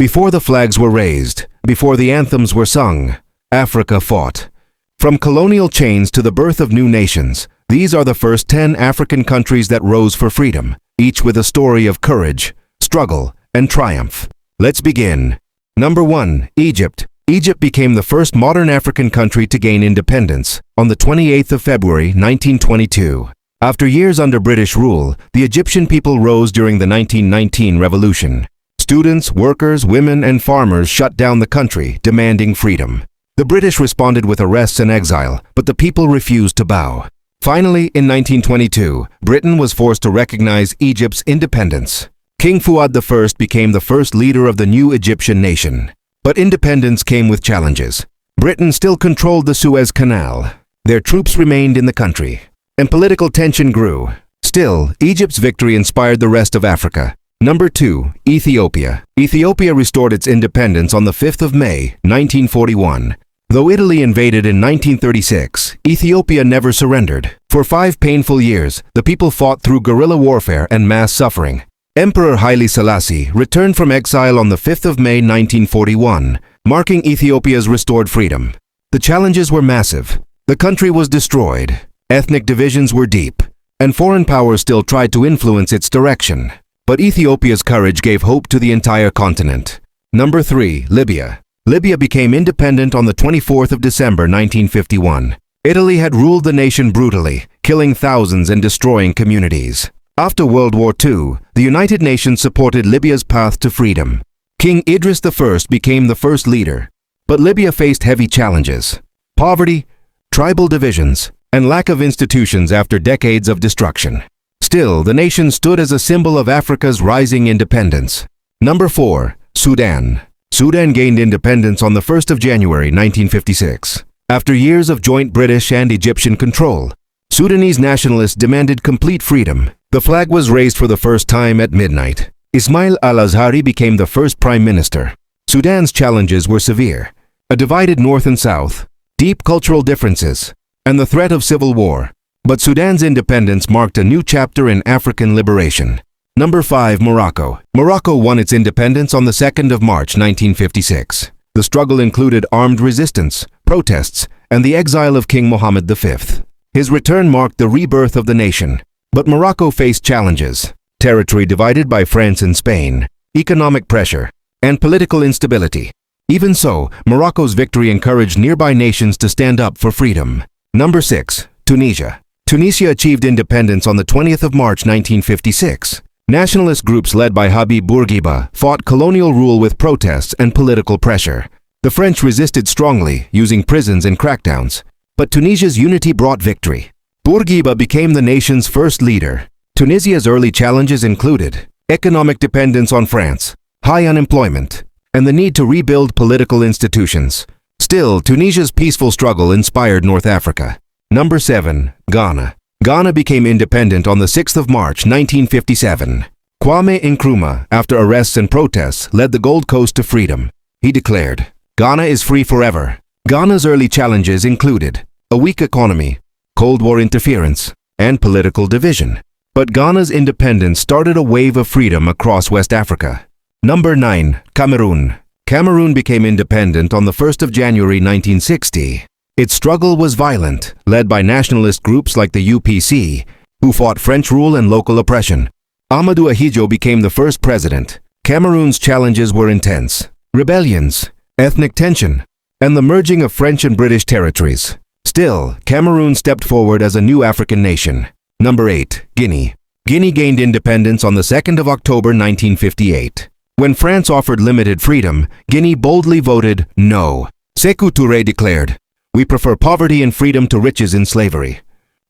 Before the flags were raised, before the anthems were sung, Africa fought. From colonial chains to the birth of new nations, these are the first 10 African countries that rose for freedom, each with a story of courage, struggle, and triumph. Let's begin. Number 1. Egypt. Egypt became the first modern African country to gain independence on the 28th of February, 1922. After years under British rule, the Egyptian people rose during the 1919 revolution. Students, workers, women, and farmers shut down the country, demanding freedom. The British responded with arrests and exile, but the people refused to bow. Finally, in 1922, Britain was forced to recognize Egypt's independence. King Fuad I became the first leader of the new Egyptian nation. But independence came with challenges. Britain still controlled the Suez Canal. Their troops remained in the country, and political tension grew. Still, Egypt's victory inspired the rest of Africa. Number 2. Ethiopia. Ethiopia restored its independence on the 5th of May, 1941. Though Italy invaded in 1936, Ethiopia never surrendered. For 5 painful years, the people fought through guerrilla warfare and mass suffering. Emperor Haile Selassie returned from exile on the 5th of May 1941, marking Ethiopia's restored freedom. The challenges were massive. The country was destroyed, ethnic divisions were deep, and foreign powers still tried to influence its direction. But Ethiopia's courage gave hope to the entire continent. Number 3. Libya. Libya became independent on the 24th of December 1951. Italy had ruled the nation brutally, killing thousands and destroying communities. After World War II, the United Nations supported Libya's path to freedom. King Idris I became the first leader, but Libya faced heavy challenges: poverty, tribal divisions, and lack of institutions after decades of destruction. Still, the nation stood as a symbol of Africa's rising independence. Number 4. Sudan. Sudan gained independence on the 1st of January 1956. After years of joint British and Egyptian control, Sudanese nationalists demanded complete freedom. The flag was raised for the first time at midnight. Ismail al-Azhari became the first prime minister. Sudan's challenges were severe: a divided north and south, deep cultural differences, and the threat of civil war. But Sudan's independence marked a new chapter in African liberation. Number 5. Morocco. Morocco won its independence on the 2nd of March 1956. The struggle included armed resistance, protests, and the exile of King Mohammed V. His return marked the rebirth of the nation. But Morocco faced challenges: territory divided by France and Spain, economic pressure, and political instability. Even so, Morocco's victory encouraged nearby nations to stand up for freedom. Number 6. Tunisia. Tunisia achieved independence on the 20th of March 1956. Nationalist groups led by Habib Bourguiba fought colonial rule with protests and political pressure. The French resisted strongly, using prisons and crackdowns. But Tunisia's unity brought victory. Bourguiba became the nation's first leader. Tunisia's early challenges included economic dependence on France, high unemployment, and the need to rebuild political institutions. Still, Tunisia's peaceful struggle inspired North Africa. Number 7. Ghana. Ghana became independent on the 6th of March 1957. Kwame Nkrumah, after arrests and protests, led the Gold Coast to freedom. He declared, "Ghana is free forever." Ghana's early challenges included a weak economy, Cold War interference, and political division. But Ghana's independence started a wave of freedom across West Africa. Number 9. Cameroon. Cameroon became independent on the 1st of January 1960. Its struggle was violent, led by nationalist groups like the UPC, who fought French rule and local oppression. Amadou Ahidjo became the first president. Cameroon's challenges were intense: rebellions, ethnic tension, and the merging of French and British territories. Still, Cameroon stepped forward as a new African nation. Number 8. Guinea. Guinea gained independence on the 2nd of October 1958. When France offered limited freedom, Guinea boldly voted no. Sékou Touré declared, "We prefer poverty and freedom to riches in slavery."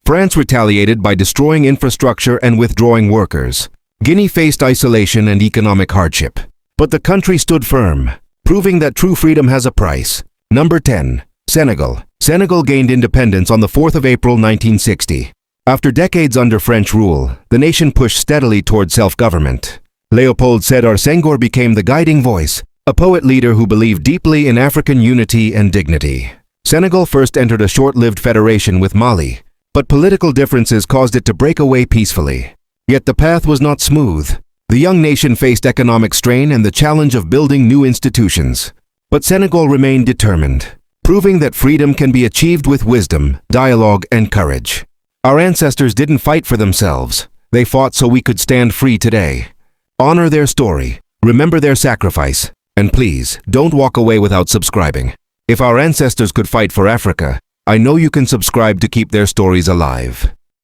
France retaliated by destroying infrastructure and withdrawing workers. Guinea faced isolation and economic hardship. But the country stood firm, proving that true freedom has a price. Number 10. Senegal. Senegal gained independence on the 4th of April 1960. After decades under French rule, the nation pushed steadily toward self-government. Léopold Sédar Senghor became the guiding voice, a poet leader who believed deeply in African unity and dignity. Senegal first entered a short-lived federation with Mali, but political differences caused it to break away peacefully. Yet the path was not smooth. The young nation faced economic strain and the challenge of building new institutions. But Senegal remained determined, proving that freedom can be achieved with wisdom, dialogue, and courage. Our ancestors didn't fight for themselves. They fought so we could stand free today. Honor their story, remember their sacrifice, and please, don't walk away without subscribing. If our ancestors could fight for Africa, I know you can subscribe to keep their stories alive.